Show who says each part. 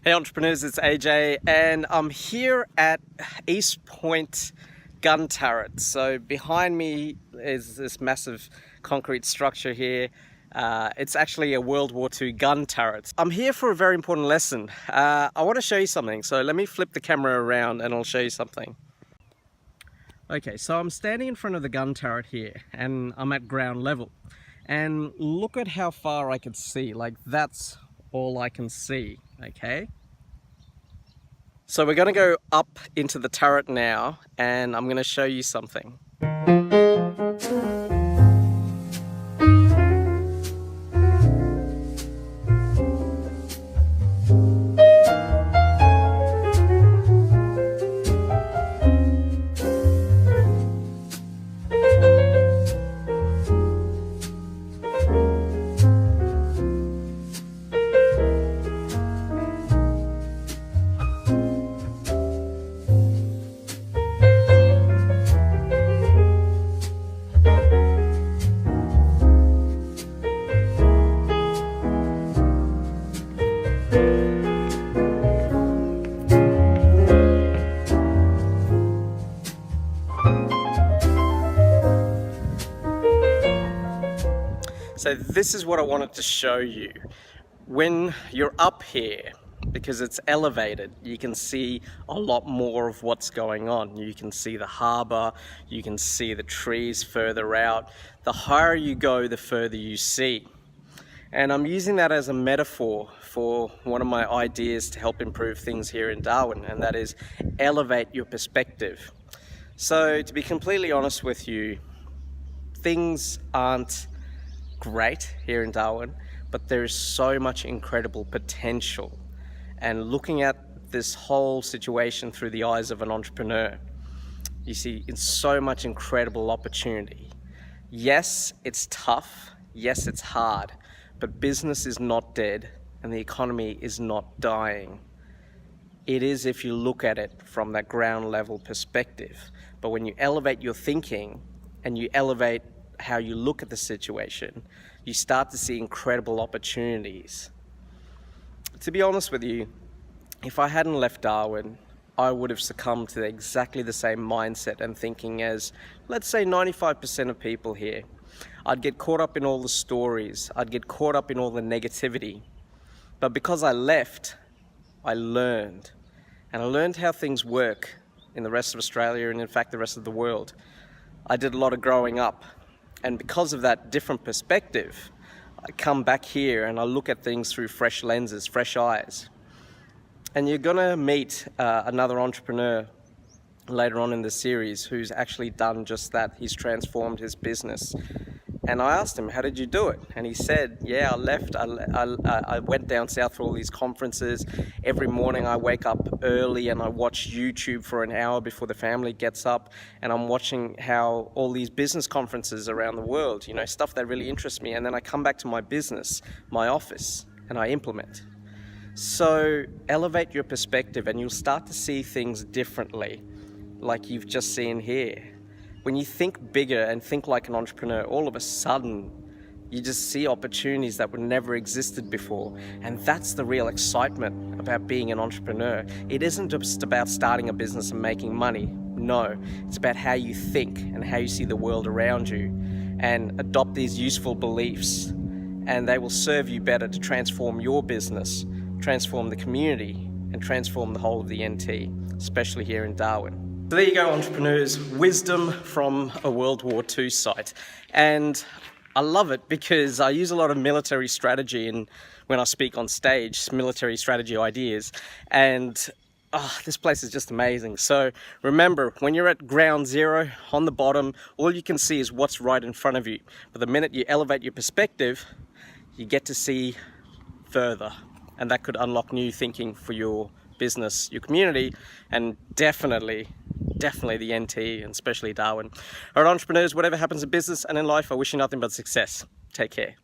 Speaker 1: Hey entrepreneurs, it's AJ and I'm here at E13 Gun Turrets. So behind me is this massive concrete structure here. It's actually a World War II gun turret. I'm here for a very important lesson. I want to show you something. So let me flip the camera around and I'll show you something. Okay, so I'm standing in front of the gun turret here and I'm at ground level. And look at how far I can see. Like, that's all I can see, okay? So we're gonna go up into the turret now and I'm gonna show you something. So this is what I wanted to show you. When you're up here, because it's elevated, you can see a lot more of what's going on. You can see the harbour, you can see the trees further out. The higher you go, the further you see. And I'm using that as a metaphor for one of my ideas to help improve things here in Darwin, and that is elevate your perspective. So to be completely honest with you, things aren't great here in Darwin, but there is so much incredible potential. And looking at this whole situation through the eyes of an entrepreneur, you see it's so much incredible opportunity. Yes, it's tough. Yes, it's hard, but business is not dead and the economy is not dying. It is if you look at it from that ground level perspective. But when you elevate your thinking and you elevate how you look at the situation, you start to see incredible opportunities. To be honest with you, if I hadn't left Darwin, I would have succumbed to exactly the same mindset and thinking as, let's say, 95% of people here. I'd get caught up in all the stories, I'd get caught up in all the negativity. But because I left, I learned. And I learned how things work in the rest of Australia and in fact the rest of the world. I did a lot of growing up. And because of that different perspective, I come back here and I look at things through fresh lenses, fresh eyes. And you're gonna meet another entrepreneur later on in the series who's actually done just that. He's transformed his business. And I asked him, how did you do it? And he said, yeah, I left. I went down south for all these conferences. Every morning I wake up early and I watch YouTube for an hour before the family gets up. And I'm watching how all these business conferences around the world, you know, stuff that really interests me. And then I come back to my business, my office, and I implement. So elevate your perspective and you'll start to see things differently, like you've just seen here. When you think bigger and think like an entrepreneur, all of a sudden, you just see opportunities that were never existed before. And that's the real excitement about being an entrepreneur. It isn't just about starting a business and making money. No, it's about how you think and how you see the world around you and adopt these useful beliefs. And they will serve you better to transform your business, transform the community, and transform the whole of the NT, especially here in Darwin. So there you go, entrepreneurs, wisdom from a World War II site. And I love it because I use a lot of military strategy when I speak on stage, military strategy ideas. And this place is just amazing. So remember, when you're at ground zero, on the bottom, all you can see is what's right in front of you. But the minute you elevate your perspective, you get to see further. And that could unlock new thinking for your business, your community, and definitely the NT, and especially Darwin. All right, entrepreneurs, whatever happens in business and in life, I wish you nothing but success. Take care.